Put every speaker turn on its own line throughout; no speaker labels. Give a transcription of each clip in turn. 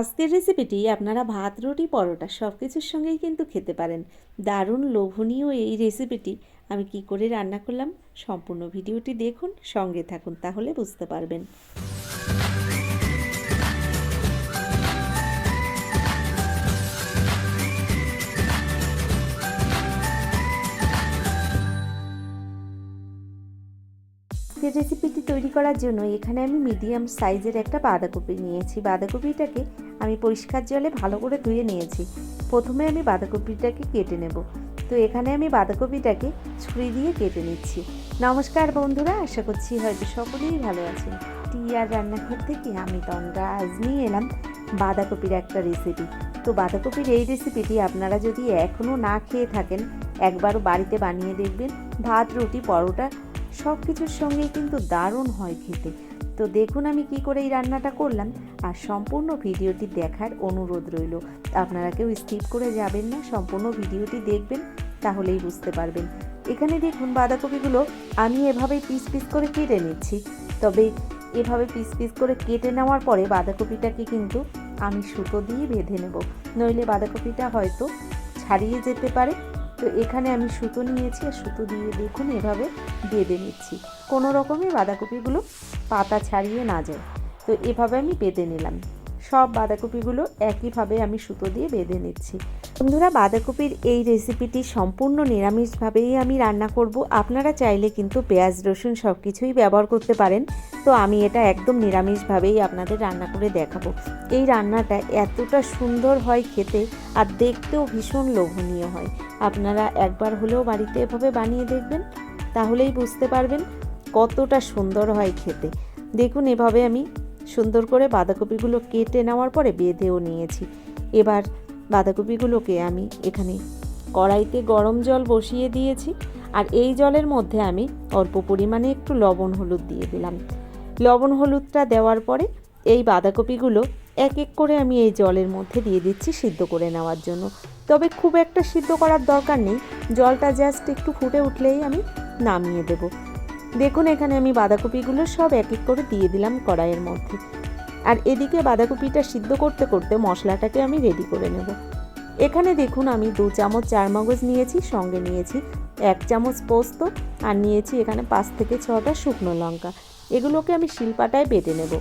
আজকের রেসিপিটি আপনারা ভাত, রুটি, পরোটা সব কিছুর সঙ্গেই কিন্তু খেতে পারেন। দারুণ লোভনীয় এই রেসিপিটি আমি কি করে রান্না করলাম সম্পূর্ণ ভিডিওটি দেখুন, সঙ্গে থাকুন, তাহলে বুঝতে পারবেন। এই রেসিপিটি তৈরি করার জন্য এখানে আমি মিডিয়াম সাইজের একটা বাঁধাকপি নিয়েছি। বাঁধাকপিটাকে আমি পরিষ্কার জলে ভালো করে ধুয়ে নিয়েছি। প্রথমে আমি বাঁধাকপিটাকে কেটে নেব। তো এখানে আমি বাঁধাকপিটাকে ছুরি দিয়ে কেটে নিচ্ছি। নমস্কার বন্ধুরা, আশা করছি হয়তো সকলেই ভালো আছেন। টিয়ার রান্নাঘর থেকে আমি তন্দ্রা আজ নিয়ে এলাম বাঁধাকপির একটা রেসিপি। তো বাঁধাকপির এই রেসিপিটি আপনারা যদি এখনও না খেয়ে থাকেন, একবারও বাড়িতে বানিয়ে দেখবেন। ভাত, রুটি, পরোটা সব কিছুর সঙ্গেই কিন্তু দারুণ হয় খেতে। তো দেখুন আমি কি করে এই রান্নাটা করলাম, আর সম্পূর্ণ ভিডিওটি দেখার অনুরোধ রইল। আপনারা কেউ স্কিপ করে যাবেন না, সম্পূর্ণ ভিডিওটি দেখবেন, তাহলেই বুঝতে পারবেন। এখানে দেখুন বাঁধাকপিগুলো আমি এভাবে পিস পিস করে কেটে নিচ্ছি। তবে এভাবে পিস পিস করে কেটে নেওয়ার পরে বাঁধাকপিটাকে কিন্তু আমি সুতো দিয়ে বেঁধে নেব, নইলে বাঁধাকপিটা হয়তো ছাড়িয়ে যেতে পারে। তো এখানে আমি সুতো নিয়েছি, আর সুতো দিয়ে দেখুন এভাবে বেঁধে নিচ্ছি, কোনো রকমে বাঁধাকপিগুলো পাতা ছাড়িয়ে না যায়। তো এভাবে আমি বেঁধে নিলাম। সব বাঁধাকপিগুলো একইভাবে আমি সুতো দিয়ে বেঁধে নিচ্ছি। বন্ধুরা, বাঁধাকপির এই রেসিপিটি সম্পূর্ণ নিরামিষভাবেই আমি রান্না করব। আপনারা চাইলে কিন্তু পেঁয়াজ, রসুন সব কিছুই ব্যবহার করতে পারেন। তো আমি এটা একদম নিরামিষভাবেই আপনাদের রান্না করে দেখাবো। এই রান্নাটা এতটা সুন্দর হয় খেতে, আর দেখতেও ভীষণ লোভনীয় হয়। আপনারা একবার হলেও বাড়িতে এভাবে বানিয়ে দেখবেন, তাহলেই বুঝতে পারবেন কতটা সুন্দর হয় খেতে। দেখুন এভাবে আমি সুন্দর করে বাঁধাকপিগুলো কেটে নেওয়ার পরে বেঁধেও নিয়েছি। এবার বাঁধাকপিগুলোকে আমি এখানে কড়াইতে গরম জল বসিয়ে দিয়েছি, আর এই জলের মধ্যে আমি অল্প পরিমাণে একটু লবণ হলুদ দিয়ে দিলাম। লবণ হলুদটা দেওয়ার পরে এই বাঁধাকপিগুলো এক এক করে আমি এই জলের মধ্যে দিয়ে দিচ্ছি সিদ্ধ করে নেওয়ার জন্য। তবে খুব একটা সিদ্ধ করার দরকার নেই, জলটা জাস্ট একটু ফুটে উঠলেই আমি নামিয়ে দেব। দেখুন এখানে আমি বাঁধাকপিগুলো সব এক এক করে দিয়ে দিলাম কড়াইয়ের মধ্যে। আর এদিকে বাঁধাকপিটা সিদ্ধ করতে করতে মশলাটাকে আমি রেডি করে নেব। এখানে দেখুন আমি 2 চামচ চারমগজ নিয়েছি, সঙ্গে নিয়েছি 1 চামচ পোস্ত, আর নিয়েছি এখানে 5 থেকে 6টা শুকনো লঙ্কা। এগুলোকে আমি শিলপাটায় বেটে নেব।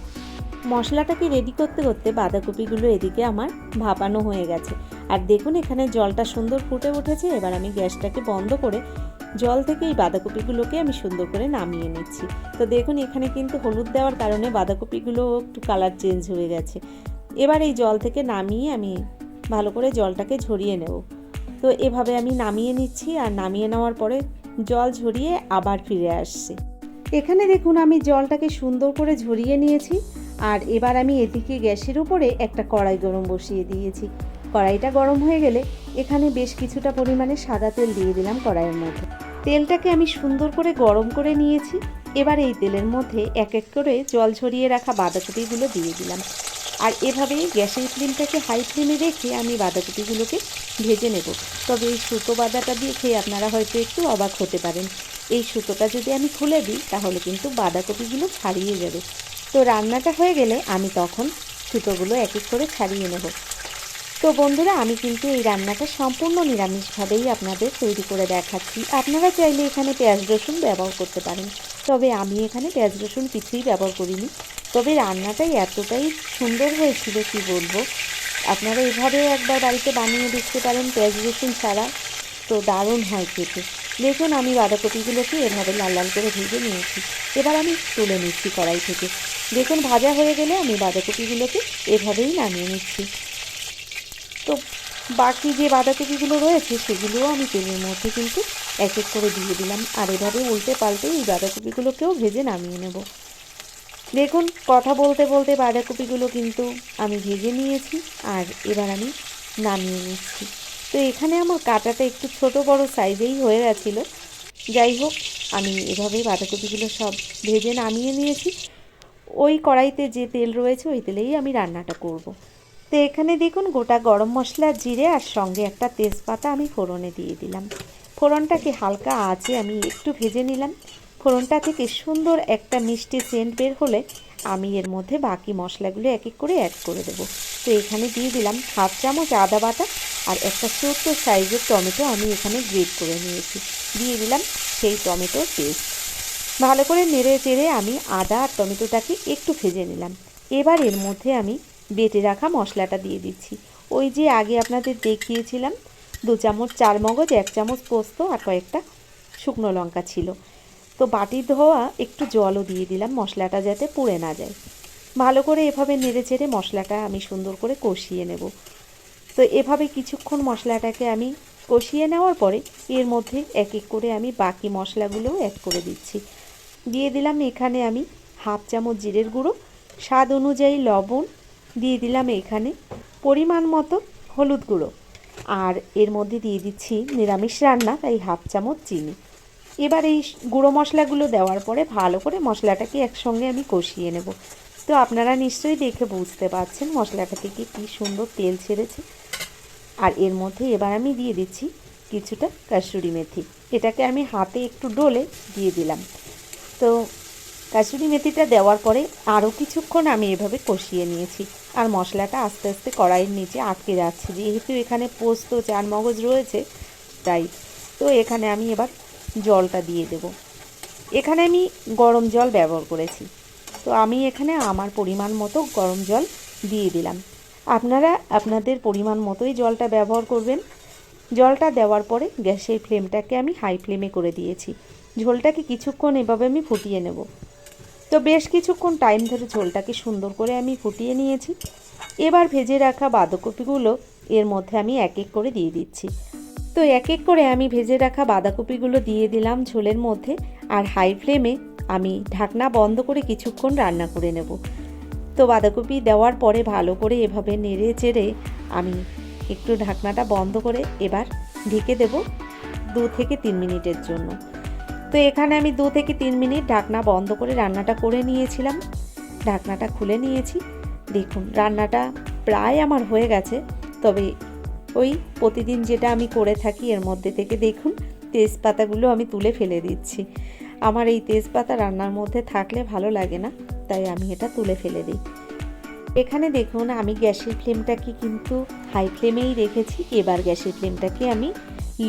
মশলাটাকে রেডি করতে করতে বাঁধাকপিগুলো এদিকে আমার ভাপানো হয়ে গেছে। আর দেখুন এখানে জলটা সুন্দর ফুটে উঠেছে। এবার আমি গ্যাসটাকে বন্ধ করে জল থেকে এই বাঁধাকপিগুলোকে আমি সুন্দর করে নামিয়ে নিচ্ছি। তো দেখুন এখানে কিন্তু হলুদ দেওয়ার কারণে বাঁধাকপিগুলো একটু কালার চেঞ্জ হয়ে গেছে। এবার এই জল থেকে নামিয়ে আমি ভালো করে জলটাকে ঝরিয়ে নেব। তো এভাবে আমি নামিয়ে নিচ্ছি, আর নামিয়ে নেওয়ার পরে জল ঝরিয়ে আবার ফিরে আসছে। এখানে দেখুন আমি জলটাকে সুন্দর করে ঝরিয়ে নিয়েছি। আর এবার আমি এদিকে গ্যাসের উপরে একটা কড়াই গরম বসিয়ে দিয়েছি। কড়াইটা গরম হয়ে গেলে এখানে বেশ কিছুটা পরিমাণে সাদা তেল দিয়ে দিলাম কড়াইয়ের মধ্যে। তেলটাকে আমি সুন্দর করে গরম করে নিয়েছি। এবার এই তেলের মধ্যে এক এক করে জল ঝরিয়ে রাখা বাঁধাকপিগুলো দিয়ে দিলাম। আর এভাবেই গ্যাসের ফ্লেমটাকে হাই ফ্লেমে রেখে আমি বাঁধাকপিগুলোকে ভেজে নেব। তবে এই সুতো বাঁধাটা দিয়ে খেয়ে আপনারা হয়তো একটু অবাক হতে পারেন। এই সুতোটা যদি আমি খুলে দিই তাহলে কিন্তু বাঁধাকপিগুলো ছাড়িয়ে যাবে। তো রান্নাটা হয়ে গেলে আমি তখন সুতোগুলো এক এক করে ছাড়িয়ে নেব। তো বন্ধুরা, আমি কিন্তু এই রান্নাটা সম্পূর্ণ নিরামিষভাবেই আপনাদের তৈরি করে দেখাচ্ছি। আপনারা চাইলে এখানে পেঁয়াজ রসুন ব্যবহার করতে পারেন, তবে আমি এখানে পেঁয়াজ রসুন কিছুই ব্যবহার করিনি। তবে রান্নাটাই এতটাই সুন্দর হয়েছিল কি বলবো। আপনারা এভাবেও একবার বাড়িতে বানিয়ে দেখতে পারেন পেঁয়াজ রসুন ছাড়া, তো দারুণ হয় খেতে। দেখুন আমি বাঁধাকপিগুলোকে এভাবে লাল লাল করে ভেজে নিয়েছি। এবার আমি তুলে নিচ্ছি কড়াই থেকে। দেখুন ভাজা হয়ে গেলে আমি বাঁধাকপিগুলোকে এভাবেই নামিয়ে নিচ্ছি। তো বাকি যে বাঁধাকপিগুলো রয়েছে সেগুলোও আমি তেলের মধ্যে কিন্তু এক এক করে দিয়ে দিলাম। আর এভাবে উল্টে পাল্টে এই বাঁধাকপিগুলোকেও ভেজে নামিয়ে নেব। দেখুন কথা বলতে বলতে বাঁধাকপিগুলো কিন্তু আমি ভেজে নিয়েছি, আর এবার আমি নামিয়ে নিচ্ছি। তো এখানে আমার কাটাটা একটু ছোট বড় সাইজেই হয়ে গেছিলো। যাই হোক, আমি এভাবে বাঁধাকপিগুলো সব ভেজে নামিয়ে নিয়েছি। ওই কড়াইতে যে তেল রয়েছে ওই তেলেই আমি রান্নাটা করব। তো এখানে দেখুন গোটা গরম মশলা, জিরে আর সঙ্গে একটা তেজপাতা আমি ফোড়নে দিয়ে দিলাম। ফোড়নটাকে হালকা আঁচে আমি একটু ভেজে নিলাম। ফোড়নটা থেকে সুন্দর একটা মিষ্টি সেন্ট বের হলে আমি এর মধ্যে বাকি মশলাগুলো এক এক করে অ্যাড করে দেবো। তো এখানে দিয়ে দিলাম হাফ চামচ আদা বাটা আর একটা ছোট্ট সাইজের টমেটো আমি এখানে গ্রেট করে নিয়েছি, দিয়ে দিলাম সেই টমেটোর পেস্ট। ভালো করে নেড়ে চেড়ে আমি আদা আর টমেটোটাকে একটু ভেজে নিলাম। এবার এর মধ্যে আমি বেটে রাখা মশলাটা দিয়ে দিচ্ছি। ওই যে আগে আপনাদের দেখিয়েছিলাম 2 চামচ চারমগজ, 1 চামচ পোস্ত আর কয়েকটা শুকনো লঙ্কা ছিল। তো বাটি ধোয়া একটু জলও দিয়ে দিলাম মশলাটা যাতে পুড়ে না যায়। ভালো করে এভাবে নেড়ে চেড়ে মশলাটা আমি সুন্দর করে কষিয়ে নেব। তো এভাবে কিছুক্ষণ মশলাটাকে আমি কষিয়ে নেওয়ার পরে এর মধ্যে এক এক করে আমি বাকি মশলাগুলোও অ্যাড করে দিচ্ছি। দিয়ে দিলাম এখানে আমি হাফ চামচ জিরের গুঁড়ো, স্বাদ অনুযায়ী লবণ, দিয়ে দিলাম এখানে পরিমাণ মতো হলুদ গুঁড়ো, আর এর মধ্যে দিয়ে দিচ্ছি নিরামিষ রান্না তাই হাফ চামচ চিনি। এবার এই গুঁড়ো মশলাগুলো দেওয়ার পরে ভালো করে মশলাটাকে একসঙ্গে আমি কষিয়ে নেব। তো আপনারা নিশ্চয়ই দেখে বুঝতে পারছেন মশলাটা থেকে কী সুন্দর তেল ছেড়েছে। আর এর মধ্যে এবার আমি দিয়ে দিচ্ছি কিছুটা কাসুরি মেথি, এটাকে আমি হাতে একটু ডলে দিয়ে দিলাম। তো কাসুরি মেথিটা দেওয়ার পরে আরও কিছুক্ষণ আমি এভাবে কষিয়ে নিয়েছি। আর মশলাটা আস্তে আস্তে কড়াইয়ের নিচে আটকে যাচ্ছে, যেহেতু এখানে পোস্ত চারমগজ রয়েছে তাই। তো এখানে আমি এবার জলটা দিয়ে দেব। এখানে আমি গরম জল ব্যবহার করেছি, তো আমি এখানে আমার পরিমাণ মতো গরম জল দিয়ে দিলাম। আপনারা আপনাদের পরিমাণ মতোই জলটা ব্যবহার করবেন। জলটা দেওয়ার পরে গ্যাসের ফ্লেমটাকে আমি হাই ফ্লেমে করে দিয়েছি। ঝোলটাকে কিছুক্ষণ এভাবে আমি ফুটিয়ে নেব। তো বেশ কিছুক্ষণ টাইম ধরে ঝোলটাকে সুন্দর করে আমি ফুটিয়ে নিয়েছি। এবার ভেজে রাখা বাঁধাকপিগুলো এর মধ্যে আমি এক এক করে দিয়ে দিচ্ছি। তো এক এক করে আমি ভেজে রাখা বাঁধাকপিগুলো দিয়ে দিলাম ঝোলের মধ্যে, আর হাই ফ্লেমে আমি ঢাকনা বন্ধ করে কিছুক্ষণ রান্না করে নেব। তো বাঁধাকপি দেওয়ার পরে ভালো করে এভাবে নেড়ে চেড়ে আমি একটু ঢাকনাটা বন্ধ করে এবার ঢেকে দেব 2 থেকে 3 মিনিটের জন্য। তো এখানে আমি 2 থেকে 3 মিনিট ঢাকনা বন্ধ করে রান্নাটা করে নিয়েছিলাম। ঢাকনাটা খুলে নিয়েছি। দেখুন রান্নাটা প্রায় আমার হয়ে গেছে। তবে ওই প্রতিদিন যেটা আমি করে থাকি এর মধ্যে থেকে দেখুন তেজপাতাগুলো আমি তুলে ফেলে দিচ্ছি। আমার এই তেজপাতা রান্নার মধ্যে থাকলে ভালো লাগে না, তাই আমি এটা তুলে ফেলে দিই। এখানে দেখুন আমি গ্যাসের ফ্লেমটাকে কিন্তু হাই ফ্লেমেই রেখেছি। এবার গ্যাসের ফ্লেমটাকে আমি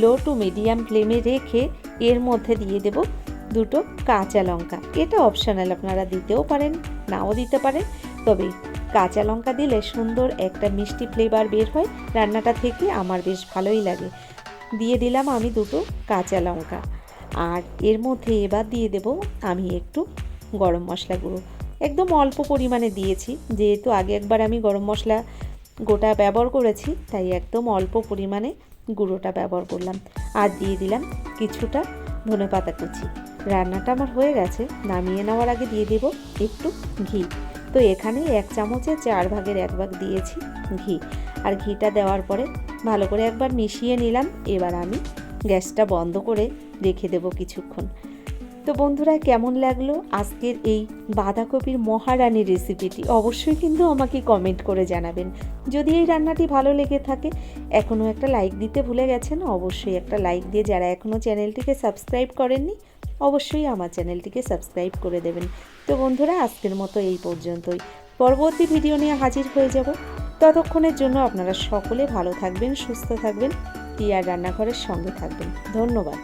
লো টু মিডিয়াম ফ্লেমে রেখে এর মধ্যে দিয়ে দেব 2টো কাঁচা লঙ্কা। এটা অপশনাল, আপনারা দিতেও পারেন নাও দিতে পারেন, তবে কাঁচা লঙ্কা দিলে সুন্দর একটা মিষ্টি ফ্লেভার বের হয় রান্নাটা থেকে, আমার বেশ ভালোই লাগে। দিয়ে দিলাম আমি 2টো কাঁচা লঙ্কা, আর এর মধ্যে এবার দিয়ে দেব আমি একটু গরম মশলা গুঁড়ো। একদম অল্প পরিমাণে দিয়েছি, যেহেতু আগে একবার আমি গরম মশলা গোটা ব্যবহার করেছি তাই একদম অল্প পরিমাণে গুঁড়োটা ব্যবহার করলাম। আর দিয়ে দিলাম কিছুটা ধনেপাতা কুচি। রান্নাটা আমার হয়ে গেছে, নামিয়ে নেওয়ার আগে দিয়ে দেব একটু ঘি। তো এখানে 1 চামচের 4 ভাগের 1 ভাগ দিয়েছি ঘি। আর ঘিটা দেওয়ার পরে ভালো করে একবার মিশিয়ে নিলাম। এবার আমি গ্যাসটা বন্ধ করে রেখে দেব কিছুক্ষণ। তো বন্ধুরা কেমন লাগলো আজকের এই বাঁধাকপির মহারানী রেসিপিটি অবশ্যই কিন্তু আমাকে কমেন্ট করে জানাবেন। যদি এই রান্নাটি ভালো লেগে থাকে এখনও একটা লাইক দিতে ভুলে গেছেন, অবশ্যই একটা লাইক দিয়ে যারা এখনও চ্যানেলটিকে সাবস্ক্রাইব করেননি অবশ্যই আমার চ্যানেলটিকে সাবস্ক্রাইব করে দেবেন। তো বন্ধুরা আজকের মতো এই পর্যন্তই, পরবর্তী ভিডিও নিয়ে হাজির হয়ে যাব। ততক্ষণের জন্য আপনারা সকলে ভালো থাকবেন, সুস্থ থাকবেন, টিয়ার রান্নাঘরের সঙ্গে থাকবেন। ধন্যবাদ।